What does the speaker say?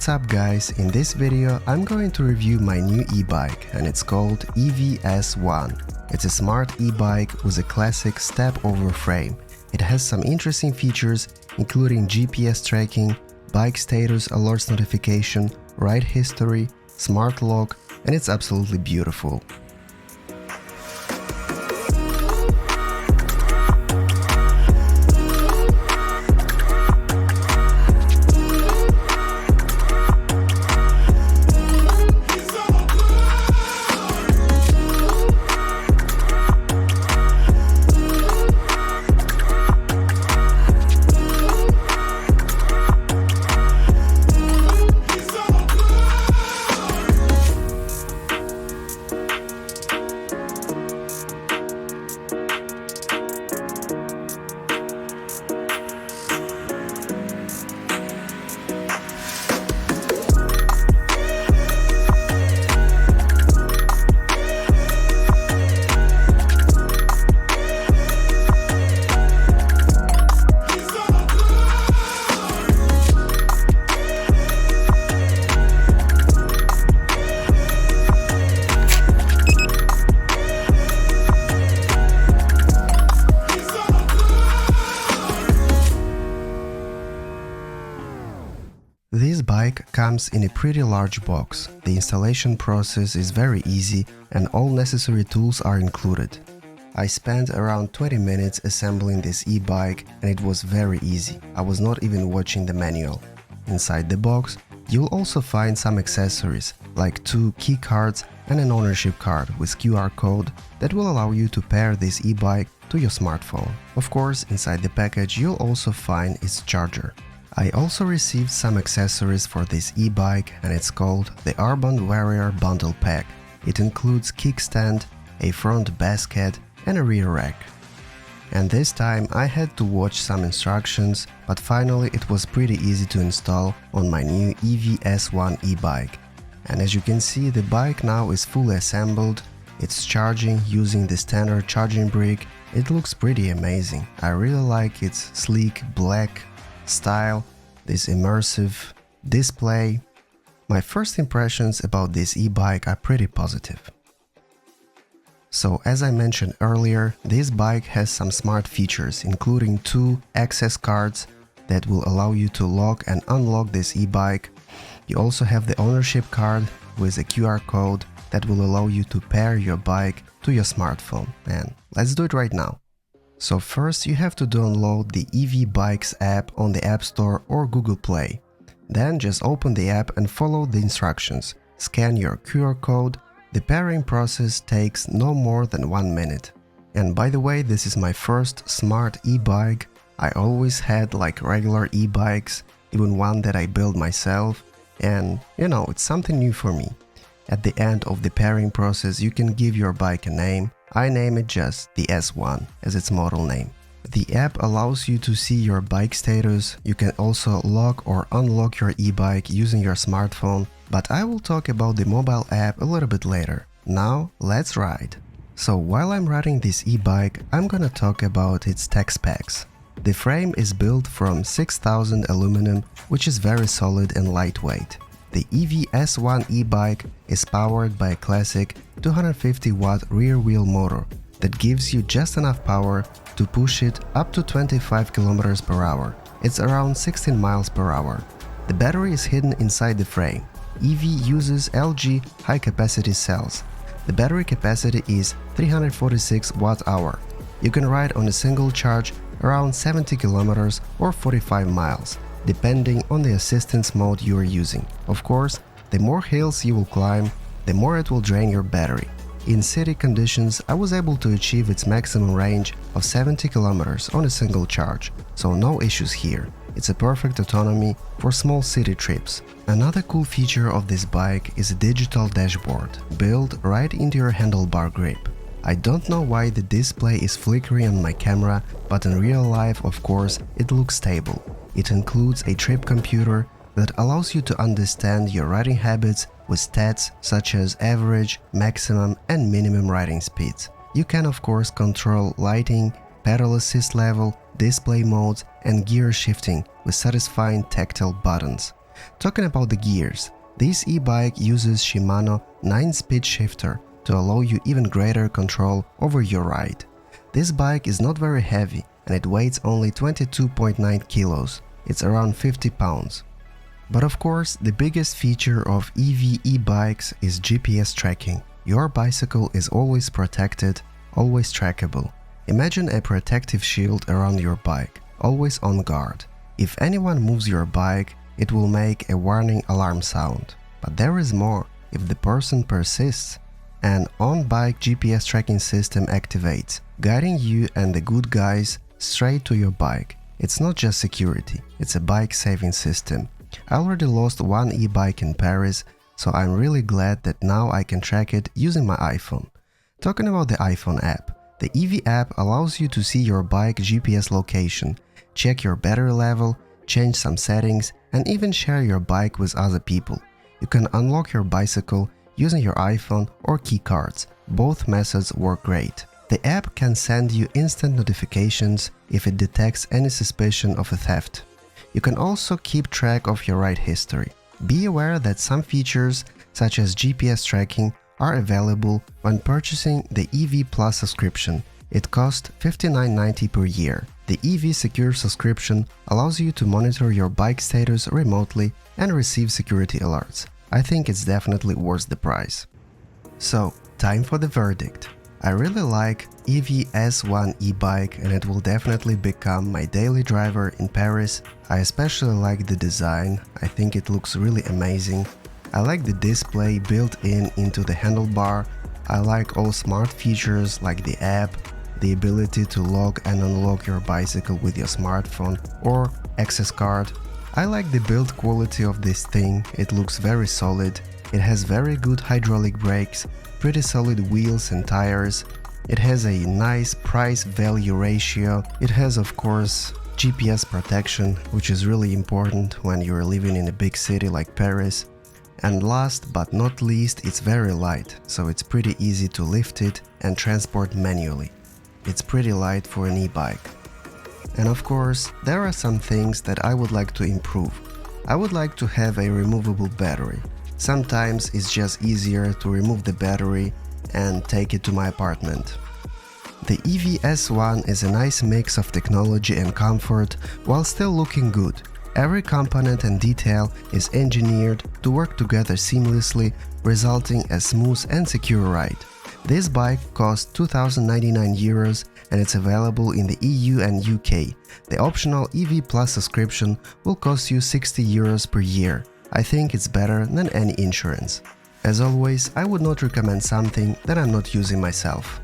What's up guys, in this video I'm going to review my new e-bike and it's called EVIE S1. It's a smart e-bike with a classic step-over frame. It has some interesting features including GPS tracking, bike status alerts notification, ride history, smart lock, and it's absolutely beautiful. This bike comes in a pretty large box. The installation process is very easy and all necessary tools are included. I spent around 20 minutes assembling this e-bike and it was very easy. I was not even watching the manual. Inside the box, you'll also find some accessories like 2 key cards and an ownership card with QR code that will allow you to pair this e-bike to your smartphone. Of course, inside the package you'll also find its charger. I also received some accessories for this e-bike and it's called the Urban Warrior Bundle Pack. It includes kickstand, a front basket and a rear rack. And this time I had to watch some instructions, but finally it was pretty easy to install on my new EVIE S1 e-bike. And as you can see, the bike now is fully assembled. It's charging using the standard charging brick. It looks pretty amazing. I really like its sleek black style, this immersive display. My first impressions about this e-bike are pretty positive. So as I mentioned earlier, this bike has some smart features including 2 access cards that will allow you to lock and unlock this e-bike. You also have the ownership card with a QR code that will allow you to pair your bike to your smartphone, and let's do it right now. So first you have to download the EVIE Bikes app on the App Store or Google Play. Then just open the app and follow the instructions. Scan your QR code. The pairing process takes no more than 1 minute. And by the way, this is my first smart e-bike. I always had like regular e-bikes, even one that I built myself, and you know, it's something new for me. At the end of the pairing process you can give your bike a name. I name it just the S1 as its model name. The app allows you to see your bike status. You can also lock or unlock your e-bike using your smartphone, but I will talk about the mobile app a little bit later. Now let's ride. So while I'm riding this e-bike, I'm gonna talk about its tech specs. The frame is built from 6000 aluminum, which is very solid and lightweight. The EVIE S1 e-bike is powered by a classic 250-watt rear-wheel motor that gives you just enough power to push it up to 25 km per hour. It's around 16 miles per hour. The battery is hidden inside the frame. EVIE uses LG high-capacity cells. The battery capacity is 346 watt-hour. You can ride on a single charge around 70 km or 45 miles. Depending on the assistance mode you are using. Of course, the more hills you will climb, the more it will drain your battery. In city conditions, I was able to achieve its maximum range of 70 km on a single charge, so no issues here. It's a perfect autonomy for small city trips. Another cool feature of this bike is a digital dashboard, built right into your handlebar grip. I don't know why the display is flickering on my camera, but in real life, of course, it looks stable. It includes a trip computer that allows you to understand your riding habits with stats such as average, maximum and minimum riding speeds. You can of course control lighting, pedal assist level, display modes and gear shifting with satisfying tactile buttons. Talking about the gears, this e-bike uses Shimano 9-speed shifter to allow you even greater control over your ride. This bike is not very heavy and it weighs only 22.9 kilos, it's around 50 pounds. But of course, the biggest feature of EVIE e-bikes is GPS tracking. Your bicycle is always protected, always trackable. Imagine a protective shield around your bike, always on guard. If anyone moves your bike, it will make a warning alarm sound. But there is more. If the person persists, an on-bike GPS tracking system activates, guiding you and the good guys straight to your bike. It's not just security, it's a bike-saving system. I already lost one e-bike in Paris, so I'm really glad that now I can track it using my iPhone. Talking about the iPhone app, the EVIE app allows you to see your bike GPS location, check your battery level, change some settings, and even share your bike with other people. You can unlock your bicycle using your iPhone or keycards. Both methods work great. The app can send you instant notifications if it detects any suspicion of a theft. You can also keep track of your ride history. Be aware that some features, such as GPS tracking, are available when purchasing the EVIE Plus subscription. It costs $59.90 per year. The EVIE Secure subscription allows you to monitor your bike status remotely and receive security alerts. I think it's definitely worth the price. So, time for the verdict. I really like EVIE S1 E-Bike and it will definitely become my daily driver in Paris. I especially like the design, I think it looks really amazing. I like the display built into the handlebar. I like all smart features like the app, the ability to lock and unlock your bicycle with your smartphone or access card. I like the build quality of this thing, it looks very solid. It has very good hydraulic brakes, pretty solid wheels and tires. It has a nice price-value ratio. It has, of course, GPS protection, which is really important when you're living in a big city like Paris. And last but not least, it's very light, so it's pretty easy to lift it and transport manually. It's pretty light for an e-bike. And of course, there are some things that I would like to improve. I would like to have a removable battery. Sometimes it's just easier to remove the battery and take it to my apartment. The EVIE S1 is a nice mix of technology and comfort while still looking good. Every component and detail is engineered to work together seamlessly, resulting in a smooth and secure ride. This bike costs €2,099 and it's available in the EU and UK. The optional EVIE Plus subscription will cost you €60 per year. I think it's better than any insurance. As always, I would not recommend something that I'm not using myself.